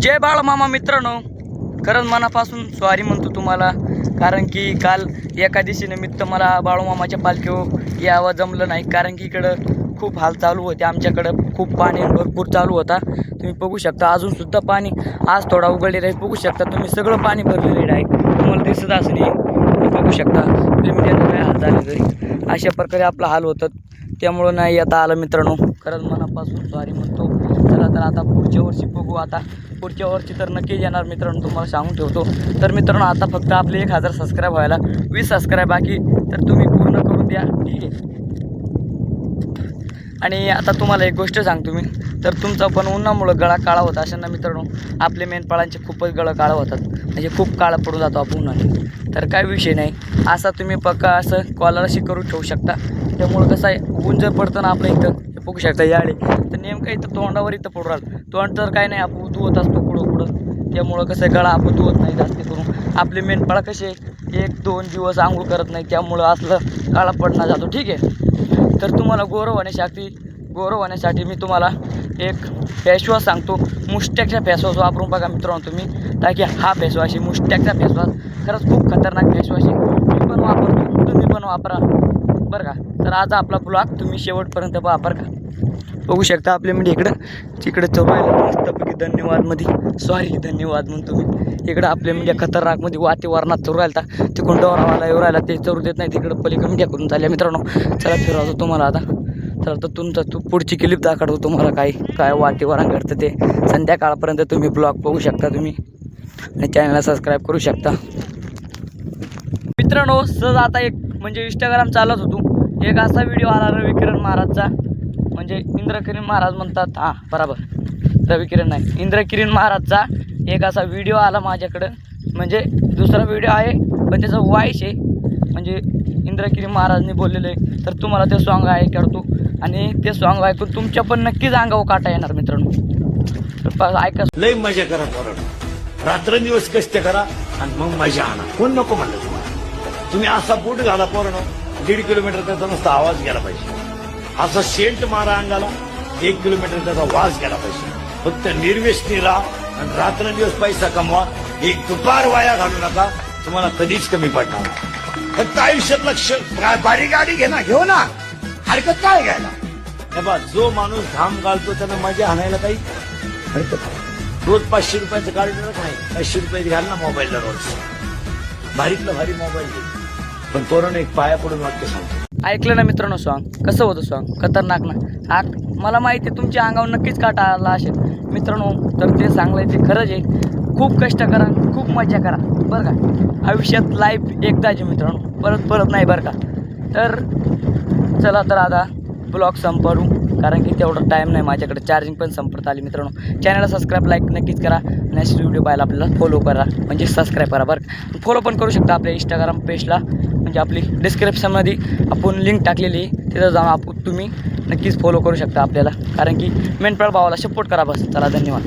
जय बाळमामा मित्रांनो, खरंच मनापासून सॉरी म्हणतो तुम्हाला, कारण की काल एकादशी निमित्त मला बाळूमामाच्या पालखीवर यावं जमलं नाही, कारण की इकडं खूप हाल चालू होते. आमच्याकडं खूप पाणी भरपूर चालू होता. तुम्ही बघू शकता अजूनसुद्धा पाणी आज थोडा उघडलेला आहे. बघू शकता तुम्ही सगळं पाणी भरलेलं आहे. तुम्हाला दिसत असं नाही, तुम्ही बघू शकता लिमिटेड काय हाल झाले तरी अशा प्रकारे आपला हाल होतात. त्यामुळं नाही येता आलं मित्रांनो, खरंच मनापासून सॉरी म्हणतो. चला तर आता पुढच्या वर्षी बघू. आता पुढच्या वर्षी तर नक्की येणार मित्रांनो, तुम्हाला सांगून ठेवतो. तर मित्रांनो आता फक्त आपले 1000 सबस्क्राईब व्हायला 20 सबस्क्राईब बाकी, तर तुम्ही पूर्ण करून द्या, ठीक आहे. आणि आता तुम्हाला एक गोष्ट सांगतो मी, तर तुमचा पण उन्हामुळं गळा काळा होता असेल ना मित्रांनो. आपले मेंढपाळांचे खूपच गळा काळा होतात, म्हणजे खूप काळा पडून जातो आपण उन्हाने. तर काय विषय नाही, असा तुम्ही पक्का असं कॉलरशी करून ठेवू शकता. त्यामुळं कसं आहे, ऊन जर पडतं ना आपल्या इथं, बघू शकता याळे, तर नेमकं इथं तोंडावर इथं पडू राहिलं. तोंड तर काय नाही, आपण धुवत असतो पुढं. त्यामुळं कसं गळा आपण धुवत नाही जास्त करून. आपले मेंढपाळ कसे 1-2 दिवस आंघोळ करत नाही, त्यामुळं असलं काळा पडणं जातो, ठीक आहे. तर तुम्हाला गोरं होण्यासाठी मी तुम्हाला एक फेसवॉश सांगतो. मुस्टॅकचा फेसवॉश वापरून बघा मित्रांनो तुम्ही, ताकी हा फेसवॉश आहे मुस्टॅकचा फेसवॉश, खरंच खूप खतरनाक फेसवॉश आहे. मी पण वापरतो, तुम्ही पण वापरा बरं का. तर आज आपला ब्लॉग तुम्ही शेवटपर्यंत पहा बरं का. बघू शकता आपले म्हणजे इकडं तिकडे चौबायला मस्तपैकी धन्यवाद म्हणतो मी. इकडं आपले म्हणजे खतरनाकमध्ये वातावरणात चरू राहिला, तिकडून डोरावाला येऊ राहिला, ते चरू देत नाही. तिकडं पलीकडे मीडिया करून चालल्या मित्रांनो. चला फिरवतो तुम्हाला आता. तर तू पुढची क्लिप दाखवतो तुम्हाला काय वातावरण घडतं ते. संध्याकाळपर्यंत तुम्ही ब्लॉग बघू शकता तुम्ही, आणि चॅनलला सबस्क्राईब करू शकता मित्रांनो. सहज आता एक म्हणजे इंस्टाग्राम चालत होतो, एक असा व्हिडिओ आला रविकिरण महाराजचा, म्हणजे इंद्रकिरण महाराज म्हणतात, हां बरोबर, रविकिरण नाही, इंद्रकिरण महाराजचा एक असा व्हिडिओ आला माझ्याकडं. म्हणजे दुसरा व्हिडिओ आहे पण त्याचा वॉइस आहे, म्हणजे इंद्रकिरण महाराजने बोललेलं आहे. तर तुम्हाला ते सॉन्ग ऐकतो, आणि ते सॉन्ग ऐकून तुमच्या पण नक्कीच अंगावर काटा येणार मित्रांनो. तर ऐका, लय मजा करा पोरांनो, रात्रंदिवस कष्ट करा आणि मग मजा आणा. कोण नको म्हणलं तुम्हाला? तुम्ही असा बूट घाला पोरांनो, 1.5 किलोमीटर त्याचा नुसता आवाज गेला पाहिजे. असं सेंट मारा अंगाला, 1 किलोमीटर त्याचा वास गेला पाहिजे. फक्त निर्व्यसनी राहा आणि रात्रंदिवस पैसा कमवा. एक दुपार वाया घालू नका, तुम्हाला कधीच कमी पडणार नाही. फक्त आयुष्यात लक्ष, बारी गाडी घे ना, हरकत काय घ्यायला. हे बा, जो माणूस घाम घालतो त्यानं मजा आणायला काही हरकत नाही. रोज 500 रुपयाचं गाडी मिळत नाही, 500 रुपये घ्याल ना मोबाईलला रोज, भारीतलं भारी मोबाईल घे. पण पोरांनो एक पाया पडून वाक्य सांगतो, ऐकलं ना मित्रांनो सॉन्ग, कसं होतं सॉन्ग, खतरनाक ना. मला माहिती आहे तुमच्या अंगावर नक्कीच काटा आला असेल मित्रांनो. तर ते सांगलंय ते खरंच आहे. खूप कष्ट करा, खूप मजा करा बरं का. आयुष्यात लाईफ एकदाच आहे मित्रांनो, परत नाही बरं का. तर चला तर आता ब्लॉग संपवू, कारण की तेवढा टाईम नाही माझ्याकडे, चार्जिंग पण संपत आली मित्रांनो. चॅनलला सबस्क्राईब लाईक नक्कीच करा. नेक्स्ट व्हिडिओ पाहायला आपल्याला फॉलो करा, म्हणजे सबस्क्राईब करा बरं. फॉलो पण करू शकता आपल्या इंस्टाग्राम पेजला, म्हणजे आपली डिस्क्रिप्शनमध्ये आपण लिंक टाकलेली आहे, तिथं जाऊन तुम्ही नक्कीच फॉलो करू शकता आपल्याला, कारण की मेंढपाळ भावाला सपोर्ट करा बस. चला धन्यवाद.